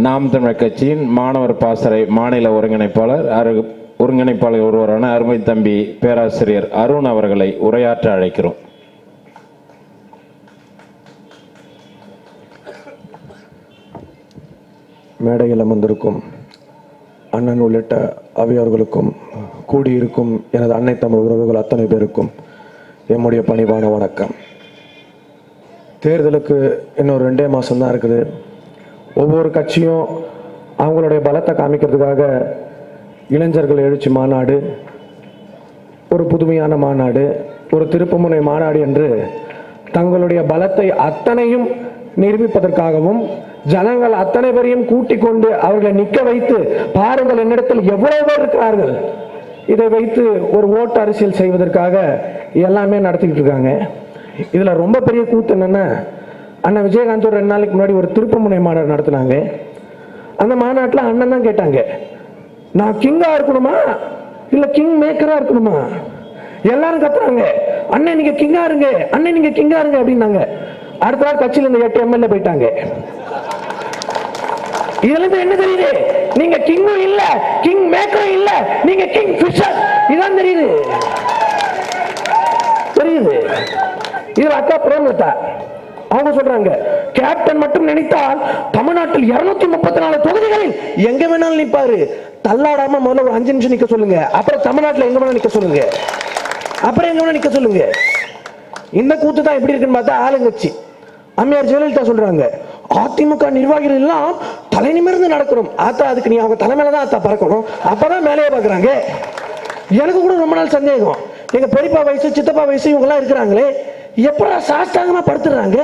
நாம் தமிழர் கட்சியின் மாணவர் பாசறை மாநில ஒருங்கிணைப்பாளர் ஒருவரான அருமை தம்பி பேராசிரியர் அருண் அவர்களை உரையாற்ற அழைக்கிறோம். மேடையில் அமர்ந்திருக்கும் அண்ணன் உள்ளிட்ட அவையோர்களுக்கும் கூடியிருக்கும் எனது அன்னை தமிழ் உறவுகள் அத்தனை பேருக்கும் என்னுடைய பணிவான வணக்கம். தேர்தலுக்கு இன்னும் 2 மாதம்தான் இருக்குது. ஒவ்வொரு கட்சியும் அவங்களுடைய பலத்தை காமிக்கிறதுக்காக இளைஞர்கள் எழுச்சி மாநாடு, ஒரு புதுமையான மாநாடு, ஒரு திருப்புமுனை மாநாடு என்று தங்களுடைய பலத்தை அத்தனையும் நிரூபிப்பதற்காகவும் ஜனங்கள் அத்தனை பேரையும் கூட்டிக் கொண்டு அவர்களை நிற்க வைத்து பாருங்கள் என்னிடத்தில் எவ்வளவு பேர் இருக்கிறார்கள், இதை வைத்து ஒரு ஓட்டு அரசியல் செய்வதற்காக எல்லாமே நடத்திக்கிட்டு இருக்காங்க. இதில் ரொம்ப பெரிய கூத்து என்னென்னா, அண்ணன் விஜயகாந்த் ஒரு 2 நாளைக்கு முன்னாடி ஒரு திருப்புமுனை மாநாடு நடத்தினாங்க. அந்த மாநாட்டில் அண்ணன் தான் கேட்டாங்க, நான் கிங்காக இருக்கணுமா இல்லை கிங் மேக்கராக இருக்கணுமா? எல்லாரும் கத்துறாங்க, அண்ணன் நீங்கள் கிங்காக இருங்க, அண்ணன் நீங்கள் கிங்காக இருங்க அப்படின்னாங்க. அடுத்த நாள் கட்சியில் இந்த 8 எம்எல்ஏ போயிட்டாங்க. இதுல இருந்து என்ன தெரியுது? நீங்க கிங்கும் இல்ல, கிங் மேக்கரும் இல்ல, நீங்க கிங் ஃபிஷர். இதான் தெரியுது. இது அக்கா பிரேமலதா அவங்க சொல்றாங்க, கேப்டன் மட்டும் நினைத்தால் தமிழ்நாட்டில் 234 தொகுதிகளில் எங்க வேணாலும் நிப்பாரு. தள்ளாடாம முதல்ல ஒரு 5 நிமிஷம் நிக்க சொல்லுங்க, அப்புறம் தமிழ்நாட்டில் எங்க வேணாலும் நிக்க சொல்லுங்க, அப்புறம் எங்க வேணாலும் நிக்க சொல்லுங்க. இந்த கூத்து தான் எப்படி இருக்குன்னு பார்த்தா ஆளுங்கட்சி அம்மையார் ஜெயலலிதா சொல்றாங்க, அதிமுக நிர்வாகிகள் எல்லாம் தலை நிமிர்ந்து நடக்கணும். ஆத்தா அதுக்கு நீ அவங்க தலைமையில தான் ஆத்தா பறக்கணும், அப்பதான் மேலேயே பாக்குறாங்க. எனக்கு கூட ரொம்ப நாள் சந்தேகம், எங்க பெரியப்பா வயசு சித்தப்பா வயசு இவங்க எல்லாம் இருக்கிறாங்களே எப்படா சாஸ்தாங்கமா படுத்துறாங்க?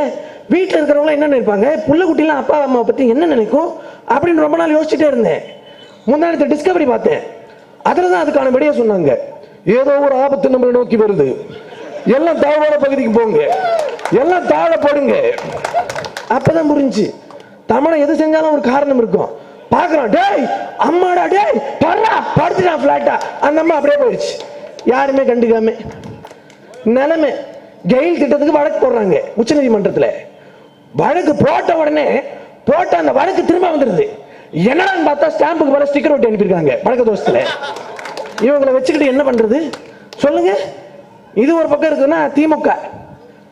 வீட்டில் இருக்கிறவங்க என்ன நினைப்பாங்க, புள்ள குட்டிலாம் அப்பா அம்மா பத்தி என்ன நினைக்கும் அப்படின்னு ரொம்ப நாள் யோசிச்சுட்டே இருந்தேன். முன்னாடி டிஸ்கவரி பார்த்தேன், அதுலதான் அதுக்கான விடையை சொன்னாங்க. ஏதோ ஒரு ஆபத்து நம்மளை நோக்கி வருது, எல்லாம் தாழ்வான பகுதிக்கு போங்க, எல்லாம் தாழ போடுங்க. அப்பதான் புரிஞ்சு தமிழை எது செஞ்சாலும் ஒரு காரணம் இருக்கும். பாக்குறோம், டேய் அம்மாடா டேய் பர்றா படுத்துட்டான் பிளாட்டா, அந்த அம்மா அப்படியே போயிடுச்சு, யாருமே கண்டுக்காம. நிலைமை கெயில் திட்டத்துக்கு வழக்கு போடுறாங்க உச்ச நீதிமன்றத்தில். வழக்கு போட்ட உடனே போட்ட அந்த வழக்கு திரும்ப வந்துருது. என்னடான்னு பார்த்தா ஸ்டாம்புக்கு மேல ஸ்டிக்கர் ஒட்டி அனுப்பியிருக்காங்க வழக்கு தோஷத்துல. இவங்களை வச்சுக்கிட்டு என்ன பண்றது சொல்லுங்க? இது ஒரு பக்கம் இருக்குன்னா, திமுக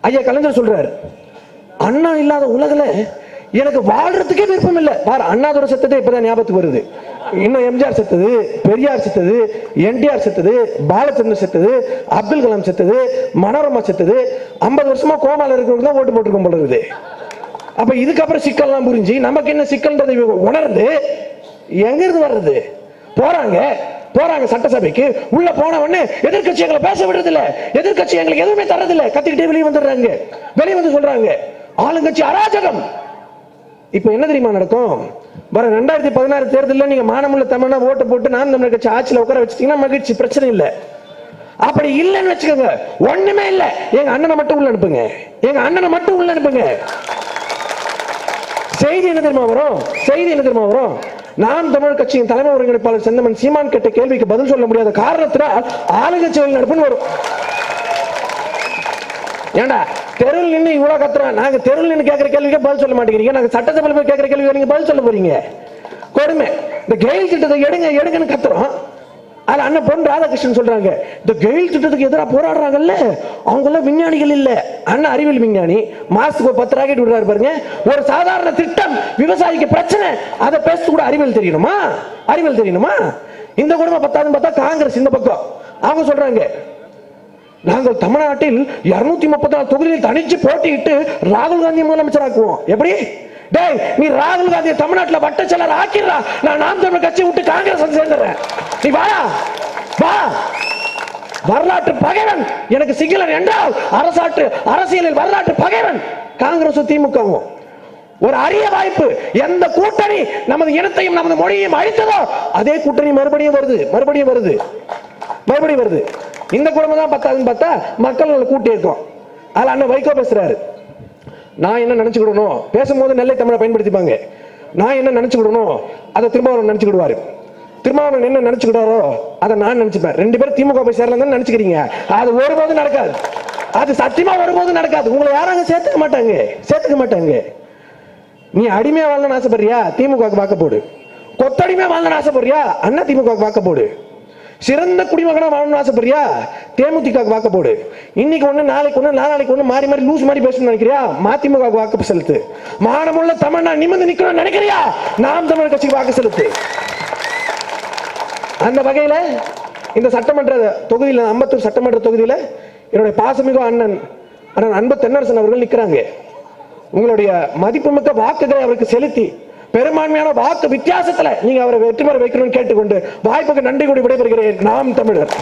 ஐயா கலைஞர் சொல்றாரு, அண்ணா இல்லாத உலகில எனக்கு வாழ்றதுக்கே விருப்பம் இல்லை. பாரு, அண்ணாதோட செத்ததே இப்பதான் ஞாபகத்துக்கு வருது. இன்னும் எம்ஜிஆர் செத்தது, பெரியார் செத்தது, என்டிஆர் செத்தது, பாலச்சந்திரன் செத்தது, அப்துல் கலாம் செத்தது, மனோரமா செத்தது. 50 வருஷமா கோமால இருக்கிறவங்க தான் ஓட்டு போட்டிருக்கோம் போல இருக்குது. அப்ப இதுக்கப்புறம் சிக்கல்லாம் புரிஞ்சு நமக்கு என்ன சிக்கல்ன்றதை உணர்ந்து எங்க இருந்து வர்றது? போறாங்க சட்டசபைக்கு. உள்ள போன உடனே எதிர்கட்சி எங்களை பேச விடுறது இல்ல, எதிர்கட்சி எங்களுக்கு எதுவுமே தரது இல்ல, கத்திக்கிட்டே வெளியே வந்துடுறாங்க. வெளியே வந்து சொல்றாங்க ஆளுங்கட்சி அராஜகம். இப்ப என்ன தெரியுமா நடக்கும்? வர 2016 தேர்தலில் நீங்க மானமுள்ள தமிழ்னா ஓட்டு போட்டு நாம் தமிழர் கட்சி ஆட்சியில் உட்கார வச்சிட்டீங்கன்னா மகிழ்ச்சி, பிரச்சனை இல்லை. அப்படி இல்லைன்னு வச்சுக்கோங்க, ஒண்ணுமே இல்ல, எங்க அண்ணனை மட்டும் உள்ள அனுப்புங்க, எங்க அண்ணனை மட்டும் உள்ள அனுப்புங்க. செய்தி என்ன தெரியுமா வரும்? நாம் தமிழர் கட்சியின் தலைமை ஒருங்கிணைப்பாளர் செந்தமன் சீமான் கேட்ட கேள்விக்கு பதில் சொல்ல முடியாத காரணத்தினால் ஆளுங்கட்சி வெளிநடப்புன்னு வரும். ஏண்டா தெருவில் நின்று இவ்வளவு கத்துறோம், நாங்க தெருவில் நின்று கேட்கிற கேள்விக்கு பதில் சொல்ல மாட்டேங்கிறீங்க, நாங்க சட்டசபையில் போய் கேட்கிற கேள்விக்கு நீங்க பதில் சொல்ல போறீங்க. கொடுமை. இந்த கெயில் திட்டத்தை எடுங்கன்னு கத்துறோம். அது அண்ணன் பொன் ராதாகிருஷ்ணன் சொல்றாங்க, இந்த கெயில் திட்டத்துக்கு எதிராக போராடுறாங்கல்ல அவங்க எல்லாம் விஞ்ஞானிகள் இல்ல, அண்ணன் அறிவியல் விஞ்ஞானி. மாசத்துக்கு ஒரு 10 ராக்கெட் விடுறாரு பாருங்க. ஒரு சாதாரண திட்டம், விவசாயிக்கு பிரச்சனை, அதை பேச கூட அறிவியல் தெரியணுமா? இந்த குடும்பம் பத்தாதுன்னு பார்த்தா காங்கிரஸ் இந்த பக்கம் அவங்க சொல்றாங்க, நாங்கள் தமிழ்நாட்டில் 234 தொகுதியில் தனிச்சு போட்டியிட்டு ராகுல் காந்தி முதலமைச்சர் ஆக்குவோம். எப்படி? டேய், நீ ராகுல் காந்தியை தமிழ்நாட்டில் வட்ட செயலர் ஆக்கிடுறா, நான் நாம் தமிழர் கட்சி விட்டு காங்கிரஸ் சேர்ந்துறேன். நீ வா. வரலாற்று பகைவன் எனக்கு சிங்களன் என்றால் அரசியலில் வரலாற்று பகைவன் காங்கிரஸ் திமுகவும். ஒரு அரிய வாய்ப்பு. எந்த கூட்டணி நமது இனத்தையும் நமது மொழியையும் அழித்ததோ அதே கூட்டணி மறுபடியும் வருது. இந்த குடும்பம் தான் பத்தாதுன்னு பார்த்தா மக்கள் கூட்டி இருக்கோம். அதில் அண்ணன் வைகோ பேசுறாரு, நான் என்ன நினைச்சுக்கிடணும், பேசும்போது நெல்லை தமிழை பயன்படுத்திப்பாங்க. நான் என்ன நினைச்சுக்கிடணும் அதை திருமாவளவன் நினைச்சுக்கிடுவாரு. திருமாவளவன் என்ன நினைச்சுக்கிட்டாரோ அதை நான் நினைச்சுப்பேன். 2 பேரும் திமுக போய் சேரலாம் நினைச்சுக்கிறீங்க, அது ஒருபோதும் நடக்காது. அது சத்தியமா ஒருபோதும் நடக்காது. உங்களை யாரும் சேர்த்துக்க மாட்டாங்க. நீ அடிமையா வாழணும்னு ஆசைப்படுறியா, திமுக வாக்க போடு. கொத்தடிமையா வாழணும்னு ஆசைப்படுறியா, அண்ணா திமுக வாக்க போடு. சிறந்த குடிமகனா வாழணும்னு ஆசைப்படுறியா, தேமுதிக வாக்க போடு. இன்னைக்கு ஒண்ணு, நாளைக்கு ஒண்ணு, நாளைக்கு ஒண்ணு, மாறி மாறி லூஸ் மாதிரி பேசணும்னு நினைக்கிறியா, மதிமுக வாக்கு செலுத்து. மானமுள்ள தமிழ்னா நிமிர்ந்து நிக்கணும்னு நினைக்கிறியா, நாம் தமிழர் கட்சிக்கு வாக்கு செலுத்து. அந்த வகையில இந்த சட்டமன்ற தொகுதியில், அம்பத்தூர் சட்டமன்ற தொகுதியில என்னுடைய பாசமிகு அண்ணன் அன்பு தென்னரசன் அவர்கள் நிற்கிறாங்க. உங்களுடைய மதிப்புமிக்க வாக்குகளை அவருக்கு செலுத்தி பெரும்பான்மையான வாக்கு வித்தியாசத்துல நீங்க அவரை வெற்றி பெற வைக்கணும்னு கேட்டுக்கொண்டு வாய்ப்புக்கு நன்றி கூடி விடைபெறுகிறேன். நாம் தமிழர்.